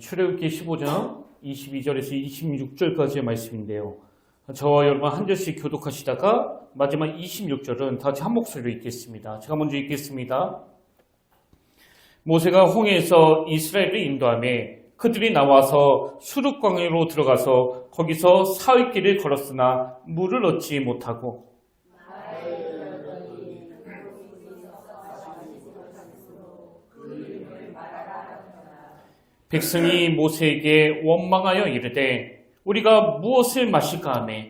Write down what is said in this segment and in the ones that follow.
출애굽기 15장 22절에서 26절까지의 말씀인데요. 저와 여러분 한 절씩 교독하시다가 마지막 26절은 다 같이 한 목소리로 읽겠습니다. 제가 먼저 읽겠습니다. 모세가 홍해에서 이스라엘을 인도하며 그들이 나와서 수르광야로 들어가서 거기서 사흘 길을 걸었으나 물을 얻지 못하고 백성이 모세에게 원망하여 이르되 우리가 무엇을 마실까 하며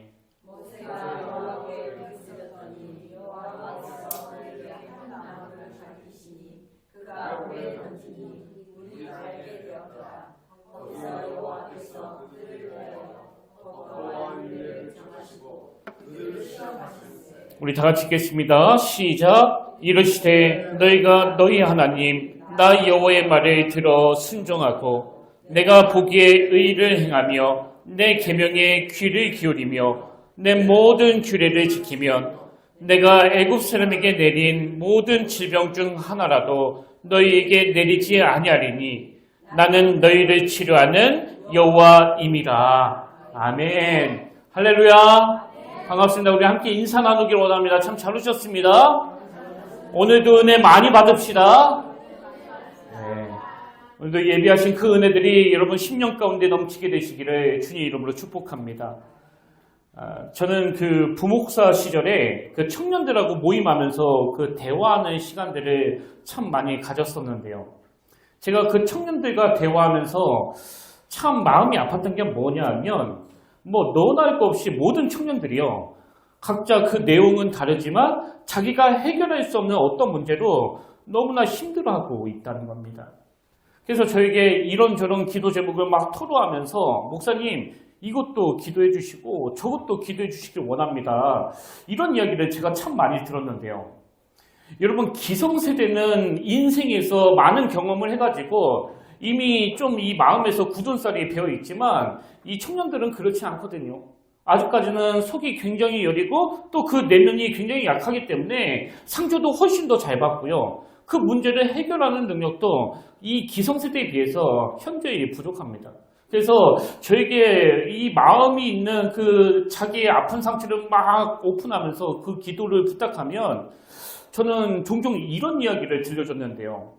우리 다 같이 읽겠습니다. 시작. 이르시되 너희가 너희 하나님 나 여호와의 말을 들어 순종하고 내가 보기에 의를 행하며 내 계명에 귀를 기울이며 내 모든 규례를 지키면 내가 애굽 사람에게 내린 모든 질병 중 하나라도 너희에게 내리지 아니하리니 나는 너희를 치료하는 여호와임이라. 아멘. 할렐루야. 반갑습니다. 우리 함께 인사 나누기를 원합니다. 참 잘 오셨습니다. 오늘도 은혜 많이 받읍시다. 오늘도 예비하신 그 은혜들이 여러분 심령 가운데 넘치게 되시기를 주님 이름으로 축복합니다. 저는 그 부목사 시절에 그 청년들하고 모임하면서 그 대화하는 시간들을 참 많이 가졌었는데요. 제가 그 청년들과 대화하면서 참 마음이 아팠던 게 뭐냐 하면 너나 할 거 없이 모든 청년들이요. 각자 그 내용은 다르지만 자기가 해결할 수 없는 어떤 문제로 너무나 힘들어하고 있다는 겁니다. 그래서 저에게 이런저런 기도 제목을 막 토로하면서 목사님 이것도 기도해 주시고 저것도 기도해 주시길 원합니다. 이런 이야기를 제가 참 많이 들었는데요. 여러분 기성세대는 인생에서 많은 경험을 해가지고 이미 좀 이 마음에서 굳은 쌀이 배어 있지만 이 청년들은 그렇지 않거든요. 아직까지는 속이 굉장히 여리고 또 그 내면이 굉장히 약하기 때문에 상처도 훨씬 더 잘 받고요. 그 문제를 해결하는 능력도 이 기성세대에 비해서 현저히 부족합니다. 그래서 저에게 이 마음이 있는 그 자기의 아픈 상처를 막 오픈하면서 그 기도를 부탁하면 저는 종종 이런 이야기를 들려줬는데요.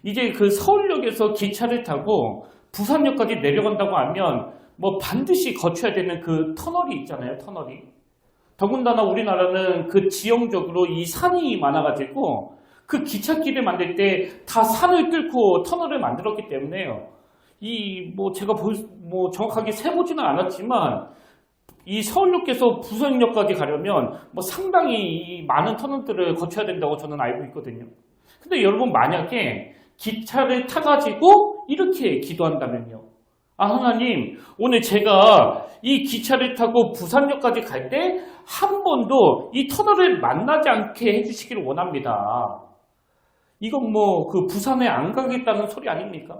이제 그 서울역에서 기차를 타고 부산역까지 내려간다고 하면 반드시 거쳐야 되는 그 터널이 있잖아요. 터널이. 더군다나 우리나라는 그 지형적으로 이 산이 많아가지고 그 기찻길을 만들 때 다 산을 뚫고 터널을 만들었기 때문에요. 제가 정확하게 세보지는 않았지만 이 서울역에서 부산역까지 가려면 상당히 많은 터널들을 거쳐야 된다고 저는 알고 있거든요. 근데 여러분 만약에 기차를 타가지고 이렇게 기도한다면요. 하나님 오늘 제가 이 기차를 타고 부산역까지 갈 때 한 번도 이 터널을 만나지 않게 해주시기를 원합니다. 이건 그 부산에 안 가겠다는 소리 아닙니까?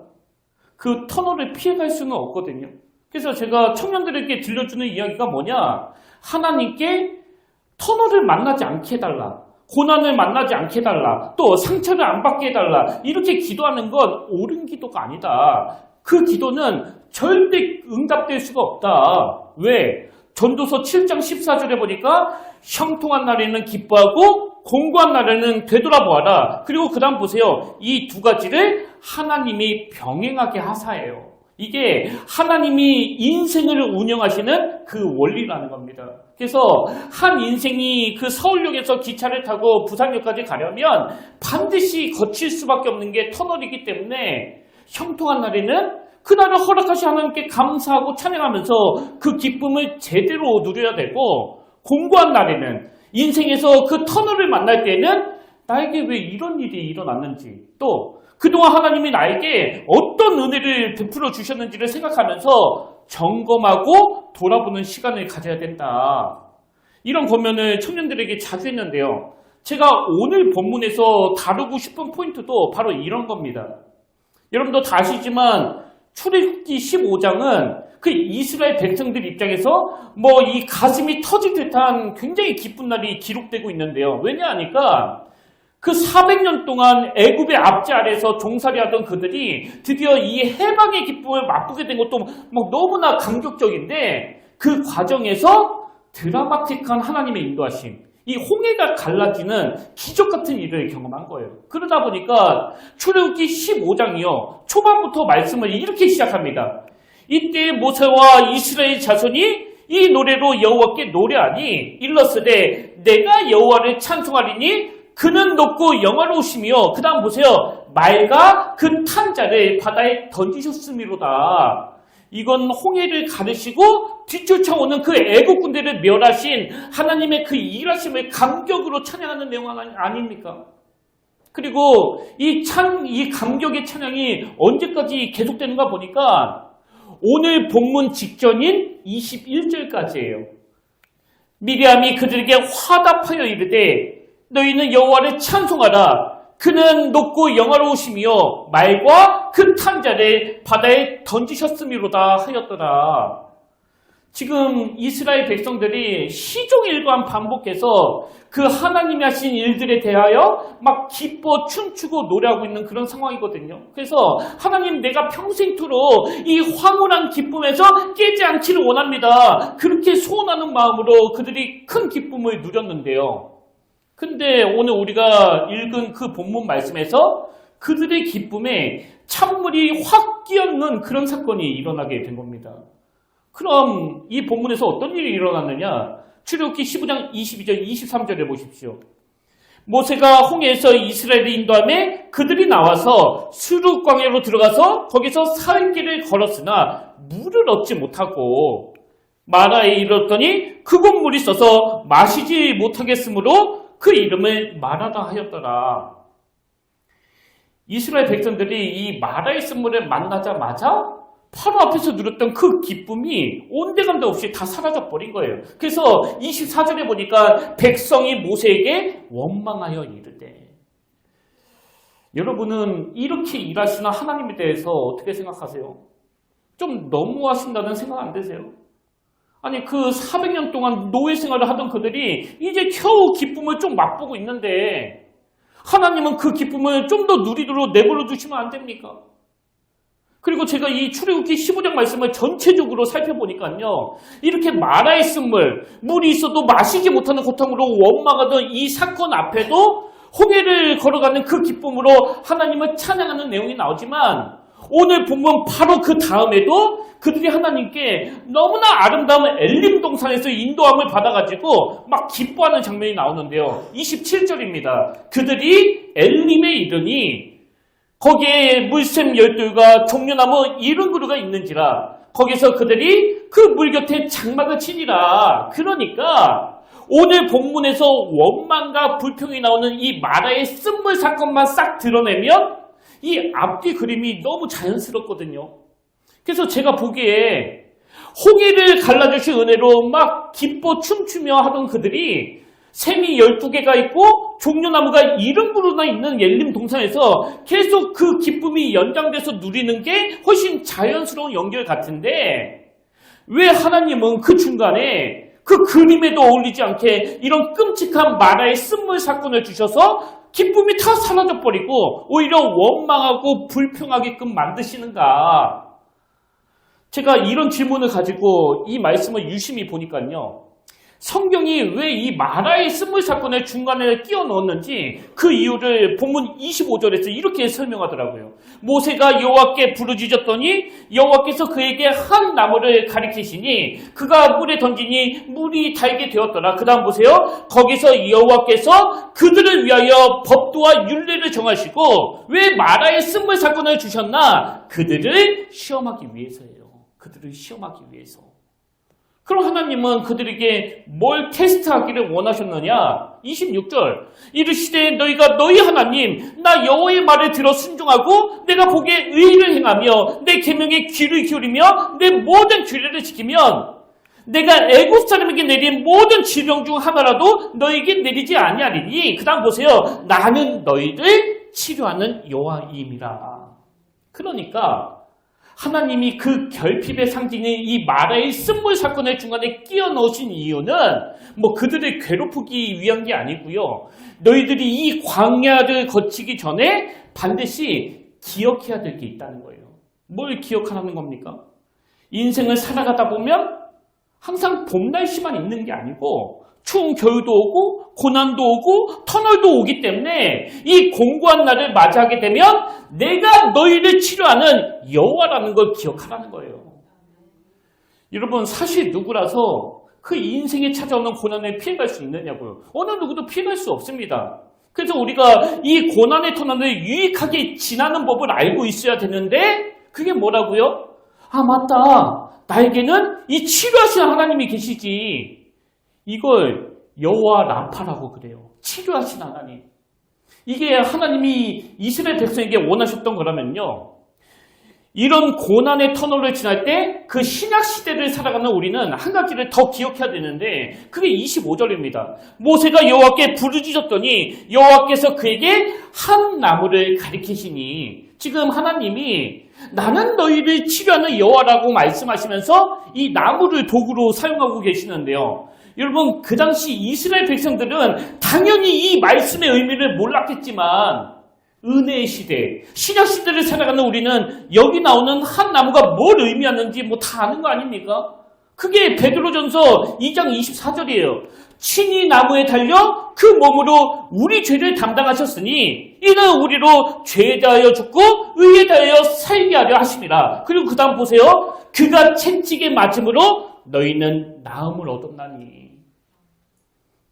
그 터널을 피해갈 수는 없거든요. 그래서 제가 청년들에게 들려주는 이야기가 뭐냐? 하나님께 터널을 만나지 않게 해달라. 고난을 만나지 않게 해달라. 또 상처를 안 받게 해달라. 이렇게 기도하는 건 옳은 기도가 아니다. 그 기도는 절대 응답될 수가 없다. 왜? 전도서 7장 14절에 보니까 형통한 날에는 기뻐하고 공고한 날에는 되돌아보아라. 그리고 그 다음 보세요. 이 두 가지를 하나님이 병행하게 하사해요. 이게 하나님이 인생을 운영하시는 그 원리라는 겁니다. 그래서 한 인생이 그 서울역에서 기차를 타고 부산역까지 가려면 반드시 거칠 수밖에 없는 게 터널이기 때문에 형통한 날에는 그날을 허락하신 하나님께 감사하고 찬양하면서 그 기쁨을 제대로 누려야 되고, 공고한 날에는 인생에서 그 터널을 만날 때는 나에게 왜 이런 일이 일어났는지, 또 그동안 하나님이 나에게 어떤 은혜를 베풀어 주셨는지를 생각하면서 점검하고 돌아보는 시간을 가져야 된다. 이런 권면을 청년들에게 자주 했는데요. 제가 오늘 본문에서 다루고 싶은 포인트도 바로 이런 겁니다. 여러분도 다 아시지만 출애굽기 15장은 그 이스라엘 백성들 입장에서 이 가슴이 터질 듯한 굉장히 기쁜 날이 기록되고 있는데요. 왜냐하니까 그 400년 동안 애굽의 압제 아래서 종살이하던 그들이 드디어 이 해방의 기쁨을 맛보게 된 것도 막 너무나 감격적인데 그 과정에서 드라마틱한 하나님의 인도하심, 이 홍해가 갈라지는 기적 같은 일을 경험한 거예요. 그러다 보니까 출애굽기 15장이요. 초반부터 말씀을 이렇게 시작합니다. 이때 모세와 이스라엘 자손이 이 노래로 여호와께 노래하니 일렀으되 내가 여호와를 찬송하리니 그는 높고 영화로우시며 그 다음 보세요. 말과 그 탄 자를 바다에 던지셨음이로다. 이건 홍해를 가르시고 뒤쫓아오는 그 애국 군대를 멸하신 하나님의 그 일하심을 감격으로 찬양하는 내용 아닙니까? 그리고 이 감격의 찬양이 언제까지 계속되는가 보니까 오늘 본문 직전인 21절까지예요. 미리암이 그들에게 화답하여 이르되 너희는 여호와를 찬송하라. 그는 높고 영화로우시며 말과 그 탄자를 바다에 던지셨음이로다 하였더라. 지금 이스라엘 백성들이 시종일관 반복해서 그 하나님이 하신 일들에 대하여 막 기뻐 춤추고 노래하고 있는 그런 상황이거든요. 그래서 하나님 내가 평생토록 이 황홀한 기쁨에서 깨지 않기를 원합니다. 그렇게 소원하는 마음으로 그들이 큰 기쁨을 누렸는데요. 근데 오늘 우리가 읽은 그 본문 말씀에서 그들의 기쁨에 찬물이 확 끼얹는 그런 사건이 일어나게 된 겁니다. 그럼 이 본문에서 어떤 일이 일어났느냐? 출애굽기 15장 22절 23절에 보십시오. 모세가 홍해에서 이스라엘을 인도하며 그들이 나와서 수르 광야로 들어가서 거기서 사흘 길을 걸었으나 물을 얻지 못하고 마라에 이르렀더니 그곳 물이 써서 마시지 못하겠으므로 그 이름을 마라다 하였더라. 이스라엘 백성들이 이 마라의 쓴물을 만나자마자 바로 앞에서 누렸던 그 기쁨이 온데간데 없이 다 사라져버린 거예요. 그래서 24절에 보니까 백성이 모세에게 원망하여 이르되. 여러분은 이렇게 일하시는 하나님에 대해서 어떻게 생각하세요? 좀 너무하신다는 생각 안 드세요? 아니 그 400년 동안 노예 생활을 하던 그들이 이제 겨우 기쁨을 좀 맛보고 있는데 하나님은 그 기쁨을 좀 더 누리도록 내버려 두시면 안 됩니까? 그리고 제가 이 출애굽기 15장 말씀을 전체적으로 살펴보니까요. 이렇게 마라의 쓴물, 물이 있어도 마시지 못하는 고통으로 원망하던 이 사건 앞에도 홍해를 걸어가는 그 기쁨으로 하나님을 찬양하는 내용이 나오지만 오늘 본문 바로 그 다음에도 그들이 하나님께 너무나 아름다운 엘림 동산에서 인도함을 받아가지고 막 기뻐하는 장면이 나오는데요. 27절입니다. 그들이 엘림에 이르니 거기에 물샘 12가 종려나무 70그루가 있는지라 거기서 그들이 그 물 곁에 장막을 치니라. 그러니까 오늘 본문에서 원망과 불평이 나오는 이 마라의 쓴물 사건만 싹 드러내면 이 앞뒤 그림이 너무 자연스럽거든요. 그래서 제가 보기에 홍해를 갈라주신 은혜로 막 기뻐 춤추며 하던 그들이 샘이 12개가 있고 종려나무가 70그루나 있는 엘림 동산에서 계속 그 기쁨이 연장돼서 누리는 게 훨씬 자연스러운 연결 같은데 왜 하나님은 그 중간에 그 그림에도 어울리지 않게 이런 끔찍한 마라의 쓴물 사건을 주셔서 기쁨이 다 사라져버리고 오히려 원망하고 불평하게끔 만드시는가? 제가 이런 질문을 가지고 이 말씀을 유심히 보니까요. 성경이 왜 이 마라의 쓴물 사건을 중간에 끼워 넣었는지 그 이유를 본문 25절에서 이렇게 설명하더라고요. 모세가 여호와께 부르짖었더니 여호와께서 그에게 한 나무를 가리키시니 그가 물에 던지니 물이 달게 되었더라. 그 다음 보세요. 거기서 여호와께서 그들을 위하여 법도와 율례를 정하시고 왜 마라의 쓴물 사건을 주셨나? 그들을 시험하기 위해서예요. 그들을 시험하기 위해서. 그럼 하나님은 그들에게 뭘 테스트하기를 원하셨느냐? 26절 이르시되 너희가 너희 하나님 나 여호와의 말을 들어 순종하고 내가 보기에 의를 행하며 내 계명에 귀를 기울이며 내 모든 규례를 지키면 내가 애굽 사람에게 내린 모든 질병 중 하나라도 너희에게 내리지 아니하리니 그 다음 보세요. 나는 너희를 치료하는 여호와임이라. 그러니까 하나님이 그 결핍의 상징인 이 마라의 쓴물 사건의 중간에 끼워 넣으신 이유는 뭐 그들을 괴롭히기 위한 게 아니고요. 너희들이 이 광야를 거치기 전에 반드시 기억해야 될 게 있다는 거예요. 뭘 기억하라는 겁니까? 인생을 살아가다 보면 항상 봄 날씨만 있는 게 아니고 추운 겨울도 오고 고난도 오고 터널도 오기 때문에 이 공고한 날을 맞이하게 되면 내가 너희를 치료하는 여호와라는 걸 기억하라는 거예요. 여러분, 사실 누구라서 그 인생에 찾아오는 고난을 피해갈 수 있느냐고요. 어느 누구도 피해갈 수 없습니다. 그래서 우리가 이 고난의 터널을 유익하게 지나는 법을 알고 있어야 되는데 그게 뭐라고요? 아, 맞다. 나에게는 이 치료하시는 하나님이 계시지. 이걸 여호와 라파라고 그래요. 치료하시는 하나님. 이게 하나님이 이스라엘 백성에게 원하셨던 거라면요. 이런 고난의 터널을 지날 때 그 신약 시대를 살아가는 우리는 한 가지를 더 기억해야 되는데 그게 25절입니다. 모세가 여호와께 부르짖었더니 여호와께서 그에게 한 나무를 가리키시니 지금 하나님이 나는 너희를 치료하는 여호와라고 말씀하시면서 이 나무를 도구로 사용하고 계시는데요. 여러분, 그 당시 이스라엘 백성들은 당연히 이 말씀의 의미를 몰랐겠지만 은혜의 시대, 신약 시대를 살아가는 우리는 여기 나오는 한 나무가 뭘 의미하는지 뭐 다 아는 거 아닙니까? 그게 베드로전서 2장 24절이에요. 친히 나무에 달려 그 몸으로 우리 죄를 담당하셨으니 이는 우리로 죄에 대하여 죽고 의에 대하여 살게 하려 하심이라. 그리고 그 다음 보세요. 그가 채찍에 맞음으로 너희는 나음을 얻었나니.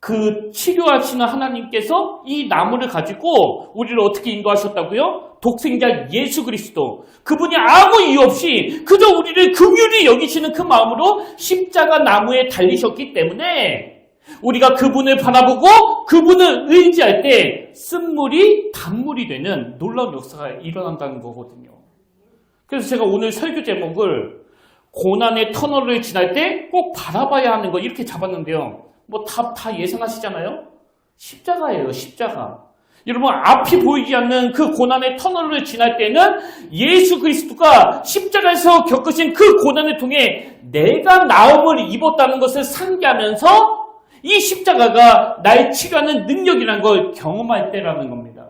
그 치료하시는 하나님께서 이 나무를 가지고 우리를 어떻게 인도하셨다고요? 독생자 예수 그리스도. 그분이 아무 이유 없이 그저 우리를 긍휼히 여기시는 그 마음으로 십자가 나무에 달리셨기 때문에 우리가 그분을 바라보고 그분을 의지할 때 쓴물이 단물이 되는 놀라운 역사가 일어난다는 거거든요. 그래서 제가 오늘 설교 제목을 고난의 터널을 지날 때 꼭 바라봐야 하는 거 이렇게 잡았는데요. 뭐 다 예상하시잖아요? 십자가예요, 십자가. 여러분, 앞이 보이지 않는 그 고난의 터널을 지날 때는 예수 그리스도가 십자가에서 겪으신 그 고난을 통해 내가 나음을 입었다는 것을 상기하면서 이 십자가가 나의 치료하는 능력이라는 걸 경험할 때라는 겁니다.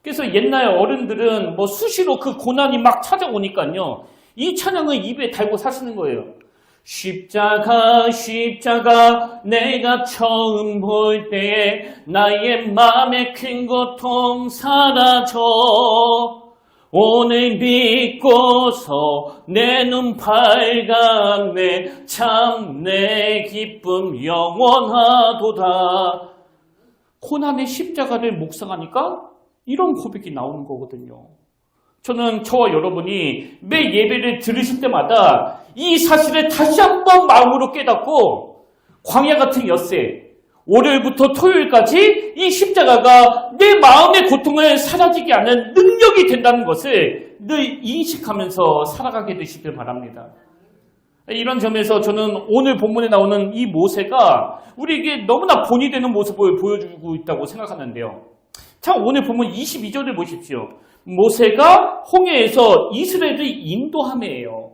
그래서 옛날 어른들은 뭐 수시로 그 고난이 막 찾아오니까요. 이 찬양을 입에 달고 사시는 거예요. 십자가 십자가 내가 처음 볼 때에 나의 마음의 큰 고통 사라져 오늘 믿고서 내 눈 밝았네 참 내 기쁨 영원하도다. 고난의 십자가를 묵상하니까 이런 고백이 나오는 거거든요. 저는 저와 여러분이 매 예배를 들으실 때마다 이 사실을 다시 한번 마음으로 깨닫고 광야 같은 엿새, 월요일부터 토요일까지 이 십자가가 내 마음의 고통을 사라지게 하는 능력이 된다는 것을 늘 인식하면서 살아가게 되시길 바랍니다. 이런 점에서 저는 오늘 본문에 나오는 이 모세가 우리에게 너무나 본이 되는 모습을 보여주고 있다고 생각하는데요. 자, 오늘 본문 22절을 보십시오. 모세가 홍해에서 이스라엘을 인도함이에요.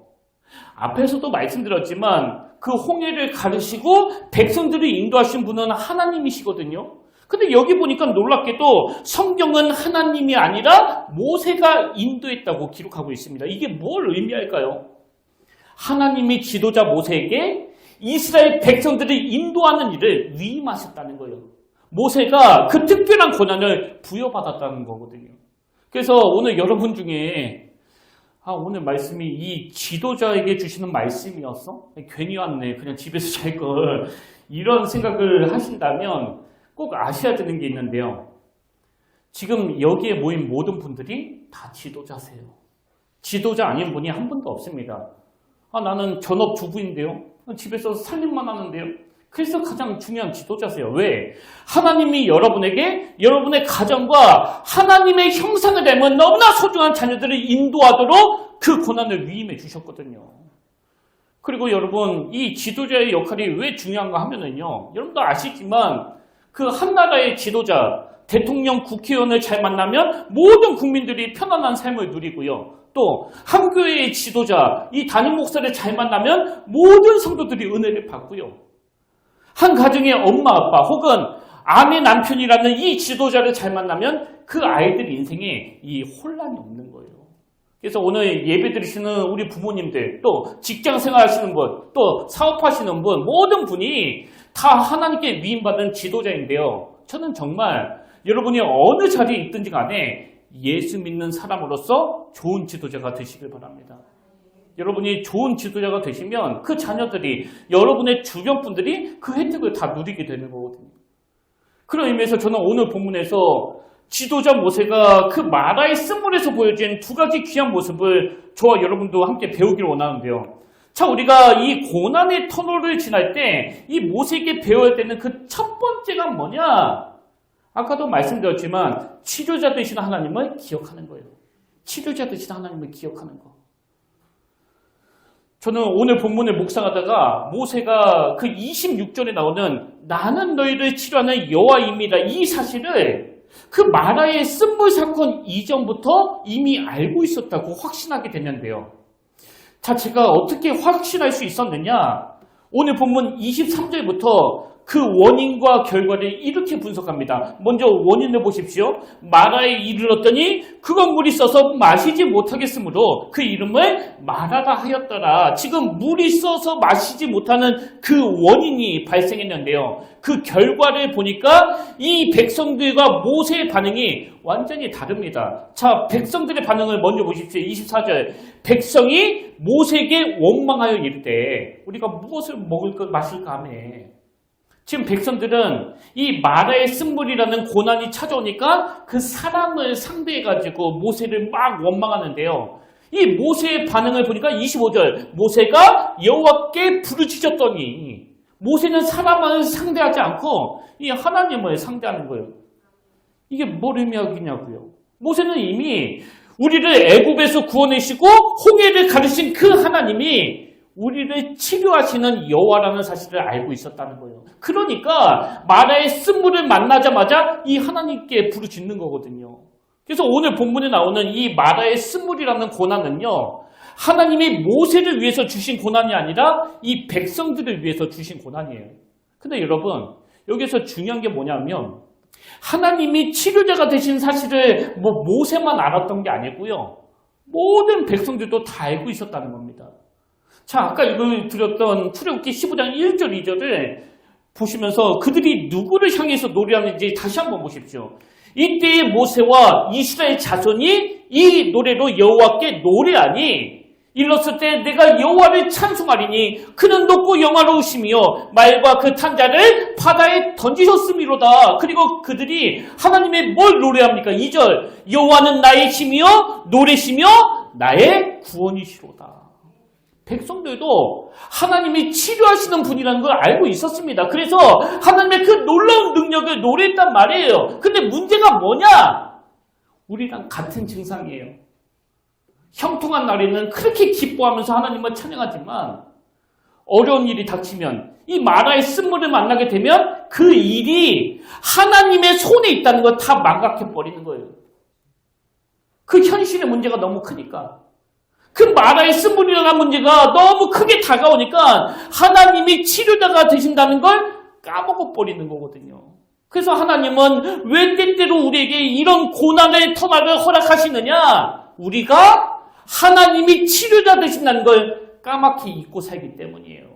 앞에서도 말씀드렸지만 그 홍해를 가르시고 백성들을 인도하신 분은 하나님이시거든요. 근데 여기 보니까 놀랍게도 성경은 하나님이 아니라 모세가 인도했다고 기록하고 있습니다. 이게 뭘 의미할까요? 하나님이 지도자 모세에게 이스라엘 백성들을 인도하는 일을 위임하셨다는 거예요. 모세가 그 특별한 권한을 부여받았다는 거거든요. 그래서 오늘 여러분 중에 오늘 말씀이 이 지도자에게 주시는 말씀이었어? 괜히 왔네. 그냥 집에서 잘 걸. 이런 생각을 하신다면 꼭 아셔야 되는 게 있는데요. 지금 여기에 모인 모든 분들이 다 지도자세요. 지도자 아닌 분이 한 분도 없습니다. 나는 전업주부인데요. 집에서 살림만 하는데요. 그래서 가장 중요한 지도자세요. 왜? 하나님이 여러분에게 여러분의 가정과 하나님의 형상을 닮은 너무나 소중한 자녀들을 인도하도록 그 고난을 위임해 주셨거든요. 그리고 여러분, 이 지도자의 역할이 왜 중요한가 하면은요. 여러분도 아시지만 그 한 나라의 지도자, 대통령, 국회의원을 잘 만나면 모든 국민들이 편안한 삶을 누리고요. 또 한 교회의 지도자, 이 담임 목사를 잘 만나면 모든 성도들이 은혜를 받고요. 한 가정의 엄마, 아빠 혹은 아내, 남편이라는 이 지도자를 잘 만나면 그 아이들 인생에 이 혼란이 없는 거예요. 그래서 오늘 예배 드리시는 우리 부모님들, 또 직장 생활하시는 분, 또 사업하시는 분, 모든 분이 다 하나님께 위임받은 지도자인데요. 저는 정말 여러분이 어느 자리에 있든지 간에 예수 믿는 사람으로서 좋은 지도자가 되시길 바랍니다. 여러분이 좋은 지도자가 되시면 그 자녀들이, 여러분의 주변 분들이 그 혜택을 다 누리게 되는 거거든요. 그런 의미에서 저는 오늘 본문에서 지도자 모세가 그 마라의 쓴물에서 보여진 두 가지 귀한 모습을 저와 여러분도 함께 배우기를 원하는데요. 자, 우리가 이 고난의 터널을 지날 때 이 모세에게 배워야 되는 그 첫 번째가 뭐냐? 아까도 말씀드렸지만 치료자 되신 하나님을 기억하는 거예요. 치료자 되신 하나님을 기억하는 거. 저는 오늘 본문을 묵상하다가 모세가 그 26절에 나오는 나는 너희를 치료하는 여호와입니다. 이 사실을 그 마라의 쓴물 사건 이전부터 이미 알고 있었다고 확신하게 됐는데요. 자, 제가 어떻게 확신할 수 있었느냐? 오늘 본문 23절부터 그 원인과 결과를 이렇게 분석합니다. 먼저 원인을 보십시오. 마라에 이르렀더니 그건 물이 써서 마시지 못하겠으므로 그 이름을 마라라 하였더라. 지금 물이 써서 마시지 못하는 그 원인이 발생했는데요. 그 결과를 보니까 이 백성들과 모세의 반응이 완전히 다릅니다. 자, 백성들의 반응을 먼저 보십시오. 24절. 백성이 모세에게 원망하여 이르되 우리가 무엇을 먹을까 마실까 하며. 지금 백성들은 이 마라의 쓴물이라는 고난이 찾아오니까 그 사람을 상대해가지고 모세를 막 원망하는데요. 이 모세의 반응을 보니까 25절 모세가 여호와께 부르짖었더니 모세는 사람을 상대하지 않고 이 하나님을 상대하는 거예요. 이게 뭘 의미하겠냐고요. 모세는 이미 우리를 애굽에서 구원하시고 홍해를 가르신 그 하나님이 우리를 치료하시는 여호와라는 사실을 알고 있었다는 거예요. 그러니까 마라의 쓴물을 만나자마자 이 하나님께 부르짖는 거거든요. 그래서 오늘 본문에 나오는 이 마라의 쓴물이라는 고난은요. 하나님이 모세를 위해서 주신 고난이 아니라 이 백성들을 위해서 주신 고난이에요. 근데 여러분 여기서 중요한 게 뭐냐면 하나님이 치료자가 되신 사실을 모세만 알았던 게 아니고요. 모든 백성들도 다 알고 있었다는 겁니다. 자, 아까 이걸 드렸던 출애굽기 15장 1절 2절을 보시면서 그들이 누구를 향해서 노래하는지 다시 한번 보십시오. 이때에 모세와 이스라엘 자손이 이 노래로 여호와께 노래하니 일렀을 때 내가 여호와를 찬송하리니 그는 높고 영화로우시며 말과 그 탄자를 바다에 던지셨음이로다. 그리고 그들이 하나님의 뭘 노래합니까? 2절 여호와는 나의 힘이요 노래시며 나의 구원이시로다. 백성들도 하나님이 치료하시는 분이라는 걸 알고 있었습니다. 그래서 하나님의 그 놀라운 능력을 노래했단 말이에요. 근데 문제가 뭐냐? 우리랑 같은 증상이에요. 형통한 날에는 그렇게 기뻐하면서 하나님을 찬양하지만 어려운 일이 닥치면 이 마라의 쓴물을 만나게 되면 그 일이 하나님의 손에 있다는 걸 다 망각해버리는 거예요. 그 현실의 문제가 너무 크니까. 그 마라의 쓴물이라는 문제가 너무 크게 다가오니까 하나님이 치료자가 되신다는 걸 까먹어버리는 거거든요. 그래서 하나님은 왜 때때로 우리에게 이런 고난의 터널을 허락하시느냐? 우리가 하나님이 치료자 되신다는 걸 까맣게 잊고 살기 때문이에요.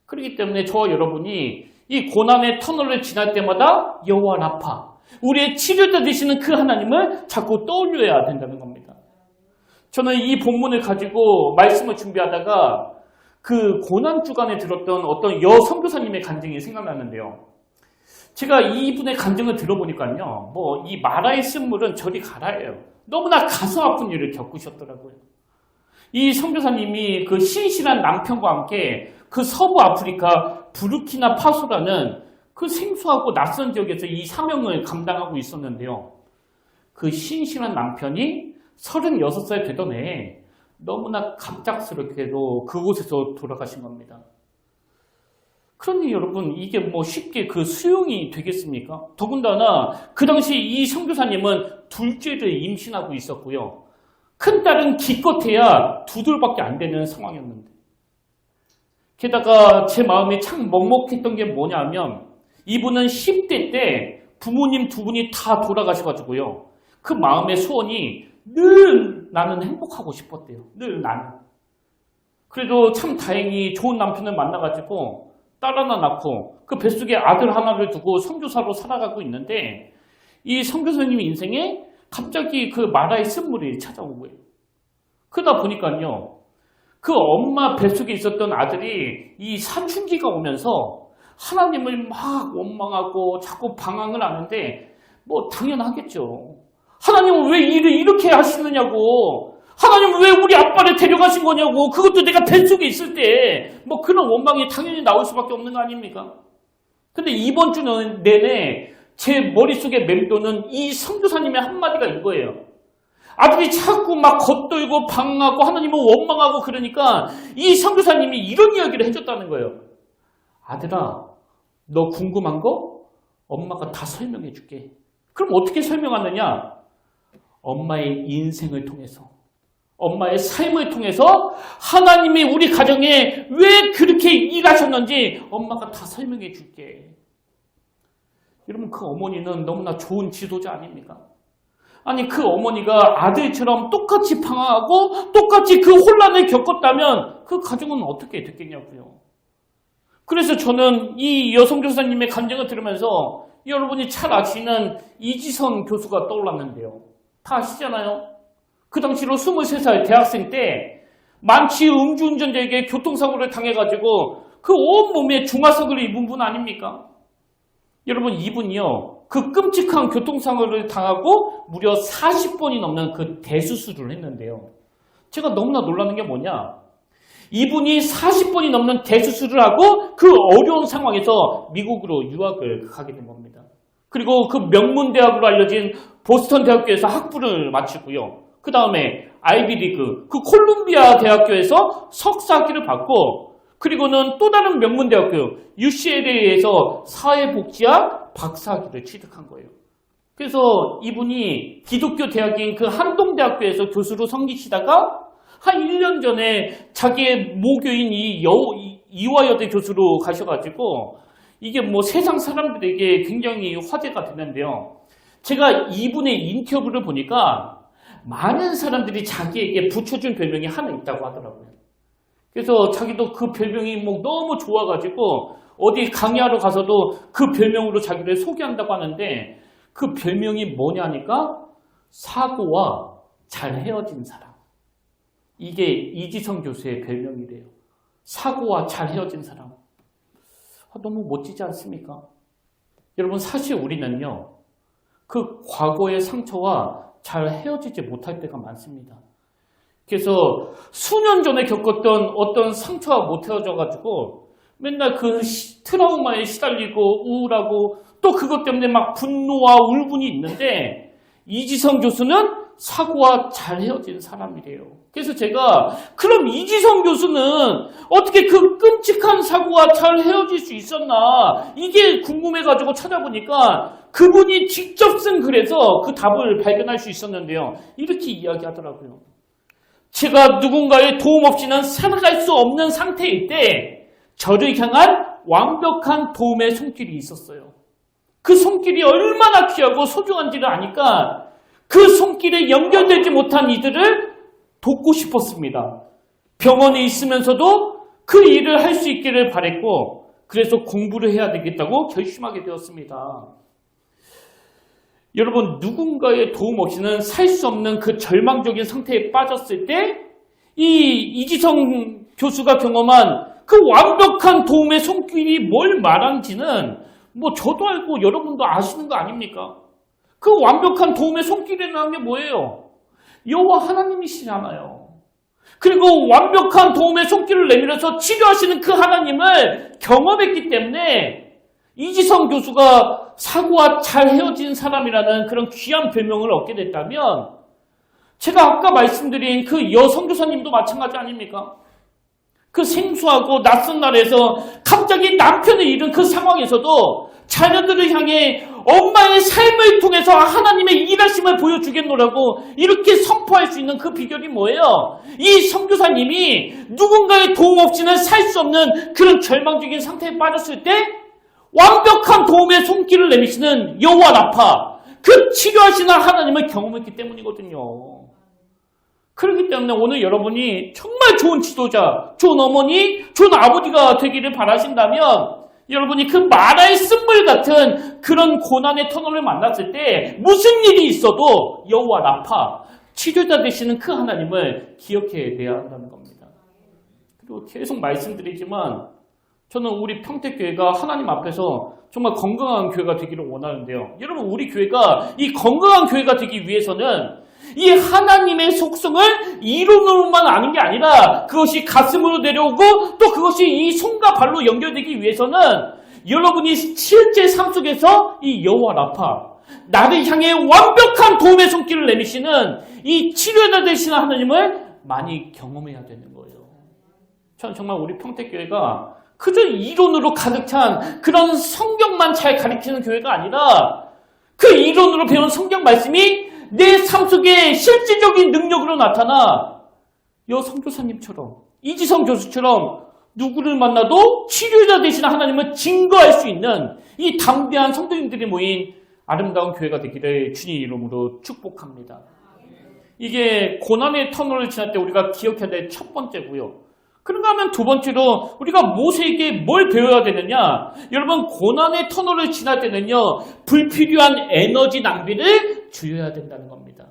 그렇기 때문에 저와 여러분이 이 고난의 터널을 지날 때마다 여호와 라파, 우리의 치료자 되시는 그 하나님을 자꾸 떠올려야 된다는 겁니다. 저는 이 본문을 가지고 말씀을 준비하다가 그 고난 주간에 들었던 어떤 선교사님의 간증이 생각나는데요. 제가 이분의 간증을 들어보니까요. 이 마라의 쓴물은 저리 가라예요. 너무나 가슴 아픈 일을 겪으셨더라고요. 이 선교사님이 그 신실한 남편과 함께 그 서부 아프리카 부르키나 파소라는 그 생소하고 낯선 지역에서 이 사명을 감당하고 있었는데요. 그 신실한 남편이 36살 되던 해에 너무나 갑작스럽게도 그곳에서 돌아가신 겁니다. 그러니 여러분 이게 뭐 쉽게 그 수용이 되겠습니까? 더군다나 그 당시 이 선교사님은 둘째를 임신하고 있었고요. 큰딸은 기껏해야 2돌밖에 안 되는 상황이었는데 게다가 제 마음이 참 먹먹했던 게 뭐냐면 이분은 10대 때 부모님 2분이 다 돌아가셔가지고요. 그 마음의 소원이 늘 나는 행복하고 싶었대요. 늘 나는. 그래도 참 다행히 좋은 남편을 만나가지고 딸 하나 낳고 그 뱃속에 아들 하나를 두고 선교사로 살아가고 있는데 이 선교사님 인생에 갑자기 그 마라의 쓴물이 찾아온 거예요. 그러다 보니까요. 그 엄마 뱃속에 있었던 아들이 이 사춘기가 오면서 하나님을 막 원망하고 자꾸 방황을 하는데 뭐 당연하겠죠. 하나님은 왜 일을 이렇게 하시느냐고. 하나님은 왜 우리 아빠를 데려가신 거냐고. 그것도 내가 뱃속에 있을 때 뭐 그런 원망이 당연히 나올 수밖에 없는 거 아닙니까? 근데 이번 주 내내 제 머릿속에 맴도는 이 선교사님의 한마디가 이거예요. 아들이 자꾸 막 겉돌고 방황하고 하나님을 원망하고 그러니까 이 선교사님이 이런 이야기를 해줬다는 거예요. 아들아, 너 궁금한 거? 엄마가 다 설명해 줄게. 그럼 어떻게 설명하느냐? 엄마의 인생을 통해서, 엄마의 삶을 통해서 하나님이 우리 가정에 왜 그렇게 일하셨는지 엄마가 다 설명해 줄게. 여러분, 그 어머니는 너무나 좋은 지도자 아닙니까? 아니, 그 어머니가 아들처럼 똑같이 방황하고 똑같이 그 혼란을 겪었다면 그 가정은 어떻게 됐겠냐고요. 그래서 저는 이 여성 교사님의 간증을 들으면서 여러분이 잘 아시는 이지선 교수가 떠올랐는데요. 다 아시잖아요. 그 당시로 23살 대학생 때 만취 음주운전자에게 교통사고를 당해가지고 그 온몸에 중화석을 입은 분 아닙니까? 여러분, 이분이요. 그 끔찍한 교통사고를 당하고 무려 40번이 넘는 그 대수술을 했는데요. 제가 너무나 놀라는 게 뭐냐? 이분이 40번이 넘는 대수술을 하고 그 어려운 상황에서 미국으로 유학을 가게 된 겁니다. 그리고 그 명문대학으로 알려진 보스턴 대학교에서 학부를 마치고요. 그 다음에 아이비리그, 그 콜룸비아 대학교에서 석사학위를 받고 그리고는 또 다른 명문대학교 UCLA에서 사회복지학 박사학위를 취득한 거예요. 그래서 이분이 기독교 대학인 그 한동대학교에서 교수로 섬기시다가 한 1년 전에 자기의 모교인 이화여대 교수로 가셔가지고 이게 뭐 세상 사람들에게 굉장히 화제가 됐는데요. 제가 이분의 인터뷰를 보니까 많은 사람들이 자기에게 붙여준 별명이 하나 있다고 하더라고요. 그래서 자기도 그 별명이 뭐 너무 좋아가지고 어디 강의하러 가서도 그 별명으로 자기를 소개한다고 하는데 그 별명이 뭐냐니까 사고와 잘 헤어진 사람. 이게 이지성 교수의 별명이래요. 사고와 잘 헤어진 사람. 너무 멋지지 않습니까? 여러분, 사실 우리는요. 그 과거의 상처와 잘 헤어지지 못할 때가 많습니다. 그래서 수년 전에 겪었던 어떤 상처와 못 헤어져가지고 맨날 그 트라우마에 시달리고 우울하고 또 그것 때문에 막 분노와 울분이 있는데 이지성 교수는 사고와 잘 헤어진 사람이래요. 그래서 제가 그럼 이지성 교수는 어떻게 그 끔찍한 사고와 잘 헤어질 수 있었나 이게 궁금해가지고 찾아보니까 그분이 직접 쓴 글에서 그 답을 발견할 수 있었는데요. 이렇게 이야기하더라고요. 제가 누군가의 도움 없이는 살아갈 수 없는 상태일 때 저를 향한 완벽한 도움의 손길이 있었어요. 그 손길이 얼마나 귀하고 소중한지를 아니까 그 손길에 연결되지 못한 이들을 돕고 싶었습니다. 병원에 있으면서도 그 일을 할 수 있기를 바랬고 그래서 공부를 해야 되겠다고 결심하게 되었습니다. 여러분, 누군가의 도움 없이는 살 수 없는 그 절망적인 상태에 빠졌을 때 이 이지성 교수가 경험한 그 완벽한 도움의 손길이 뭘 말하는지는 뭐 저도 알고 여러분도 아시는 거 아닙니까? 그 완벽한 도움의 손길이라는 게 뭐예요? 여호와 하나님이시잖아요. 그리고 완벽한 도움의 손길을 내밀어서 치료하시는 그 하나님을 경험했기 때문에 이지성 교수가 사고와 잘 헤어진 사람이라는 그런 귀한 별명을 얻게 됐다면 제가 아까 말씀드린 그 여성교사님도 마찬가지 아닙니까? 그 생소하고 낯선 나라에서 갑자기 남편을 잃은 그 상황에서도 자녀들을 향해 엄마의 삶을 통해서 하나님의 일하심을 보여주겠노라고 이렇게 선포할 수 있는 그 비결이 뭐예요? 이 선교사님이 누군가의 도움 없이는 살 수 없는 그런 절망적인 상태에 빠졌을 때 완벽한 도움의 손길을 내미시는 여호와 라파, 그 치료하시는 하나님을 경험했기 때문이거든요. 그렇기 때문에 오늘 여러분이 정말 좋은 지도자, 좋은 어머니, 좋은 아버지가 되기를 바라신다면 여러분이 그 마라의 쓴물 같은 그런 고난의 터널을 만났을 때 무슨 일이 있어도 여호와 라파, 치료자 되시는 그 하나님을 기억해내야 한다는 겁니다. 그리고 계속 말씀드리지만 저는 우리 평택교회가 하나님 앞에서 정말 건강한 교회가 되기를 원하는데요. 여러분, 우리 교회가 이 건강한 교회가 되기 위해서는 이 하나님의 속성을 이론으로만 아는 게 아니라 그것이 가슴으로 내려오고 또 그것이 이 손과 발로 연결되기 위해서는 여러분이 실제 삶 속에서 이 여호와 라파, 나를 향해 완벽한 도움의 손길을 내미시는 이 치료자 되시는 하나님을 많이 경험해야 되는 거예요. 저는 정말 우리 평택교회가 그저 이론으로 가득 찬 그런 성경만 잘 가르치는 교회가 아니라 그 이론으로 배운 성경 말씀이 내 삶 속에 실질적인 능력으로 나타나 여 선교사님처럼 이지성 교수처럼 누구를 만나도 치료자 되시는 하나님을 증거할 수 있는 이 담대한 성도님들이 모인 아름다운 교회가 되기를 주님 이름으로 축복합니다. 이게 고난의 터널을 지날 때 우리가 기억해야 될 첫 번째고요. 그런가 하면 두 번째로 우리가 모세에게 뭘 배워야 되느냐? 여러분, 고난의 터널을 지날 때는요, 불필요한 에너지 낭비를 줄여야 된다는 겁니다.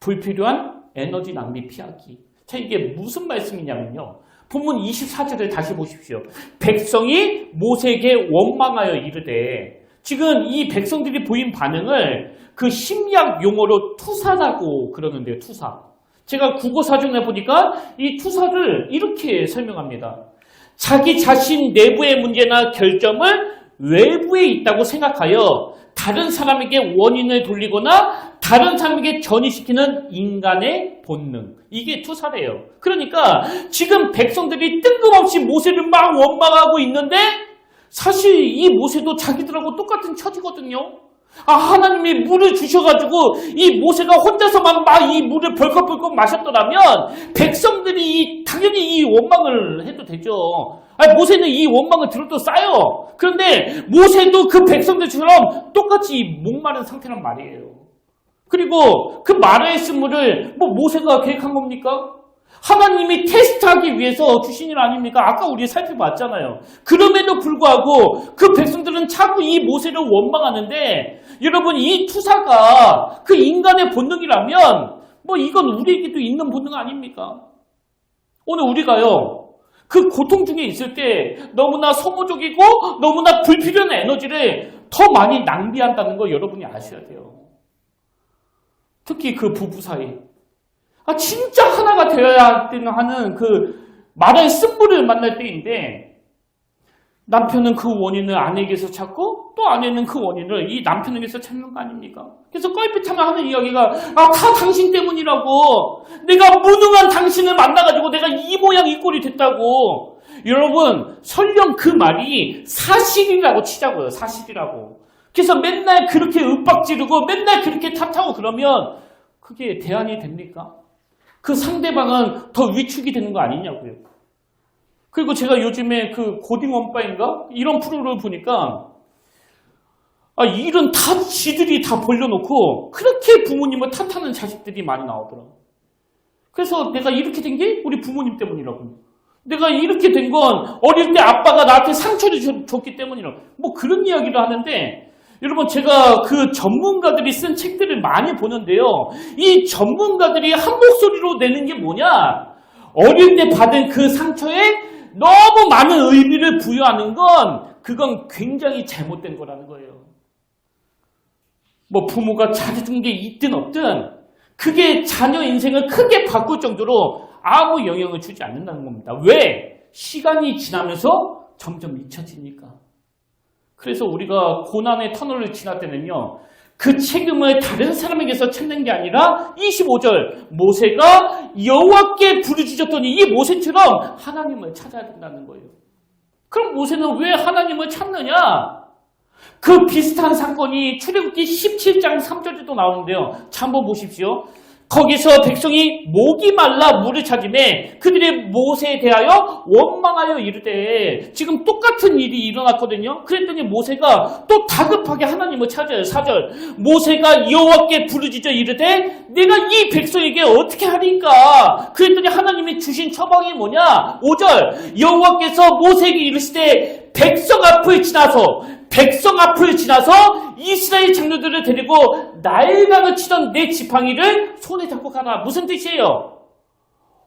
불필요한 에너지 낭비 피하기. 자, 이게 무슨 말씀이냐면요. 본문 24절을 다시 보십시오. 백성이 모세에게 원망하여 이르되, 지금 이 백성들이 보인 반응을 그 심리학 용어로 투사라고 그러는데요. 투사. 제가 국어사전에 보니까 이 투사를 이렇게 설명합니다. 자기 자신 내부의 문제나 결점을 외부에 있다고 생각하여 다른 사람에게 원인을 돌리거나 다른 사람에게 전이시키는 인간의 본능. 이게 투사래요. 그러니까 지금 백성들이 뜬금없이 모세를 막 원망하고 있는데 사실 이 모세도 자기들하고 똑같은 처지거든요. 하나님이 물을 주셔가지고 이 모세가 혼자서만 막 이 물을 벌컥벌컥 마셨더라면 백성들이 당연히 이 원망을 해도 되죠. 모세는 이 원망을 들어도 싸요. 그런데 모세도 그 백성들처럼 똑같이 목마른 상태란 말이에요. 그리고 그 마라의 쓴물을 모세가 계획한 겁니까? 하나님이 테스트하기 위해서 주신 일 아닙니까? 아까 우리 살펴봤잖아요. 그럼에도 불구하고 그 백성들은 자꾸 이 모세를 원망하는데 여러분, 이 투사가 그 인간의 본능이라면 이건 우리에게도 있는 본능 아닙니까? 오늘 우리가요, 그 고통 중에 있을 때 너무나 소모적이고 너무나 불필요한 에너지를 더 많이 낭비한다는 거 여러분이 아셔야 돼요. 특히 그 부부 사이. 진짜 하나가 되어야 하는 그 마라의 쓴물을 만날 때인데 남편은 그 원인을 아내에게서 찾고 또 아내는 그 원인을 이 남편에게서 찾는 거 아닙니까? 그래서 껄핏하면 하는 이야기가 다 당신 때문이라고, 내가 무능한 당신을 만나가지고 내가 이 모양 이 꼴이 됐다고. 여러분, 설령 그 말이 사실이라고 치자고요. 사실이라고. 그래서 맨날 그렇게 윽박지르고 맨날 그렇게 탓하고 그러면 그게 대안이 됩니까? 그 상대방은 더 위축이 되는 거 아니냐고요. 그리고 제가 요즘에 그 고딩 원빠인가? 이런 프로를 보니까 일은 다 지들이 다 벌려놓고 그렇게 부모님을 탓하는 자식들이 많이 나오더라고요. 그래서 내가 이렇게 된 게 우리 부모님 때문이라고. 내가 이렇게 된 건 어릴 때 아빠가 나한테 상처를 줬기 때문이라고. 그런 이야기를 하는데 여러분, 제가 그 전문가들이 쓴 책들을 많이 보는데요. 이 전문가들이 한 목소리로 내는 게 뭐냐? 어릴 때 받은 그 상처에 너무 많은 의미를 부여하는 건 그건 굉장히 잘못된 거라는 거예요. 부모가 잘해준 게 있든 없든 그게 자녀 인생을 크게 바꿀 정도로 아무 영향을 주지 않는다는 겁니다. 왜? 시간이 지나면서 점점 잊혀지니까. 그래서 우리가 고난의 터널을 지날 때는요, 그 책임을 다른 사람에게서 찾는 게 아니라 25절 모세가 여호와께 부르짖었더니 이 모세처럼 하나님을 찾아야 된다는 거예요. 그럼 모세는 왜 하나님을 찾느냐? 그 비슷한 사건이 출애굽기 17장 3절에도 나오는데요. 자, 한번 보십시오. 거기서 백성이 목이 말라 물을 찾으매 그들이 모세에 대하여 원망하여 이르되, 지금 똑같은 일이 일어났거든요. 그랬더니 모세가 또 다급하게 하나님을 찾아요. 4절 모세가 여호와께 부르짖어 이르되 내가 이 백성에게 어떻게 하리까? 그랬더니 하나님이 주신 처방이 뭐냐? 5절 여호와께서 모세에게 이르시되 백성 앞을 지나서 이스라엘 장로들을 데리고 나일강을 치던 내 지팡이를 손에 잡고 가라. 무슨 뜻이에요?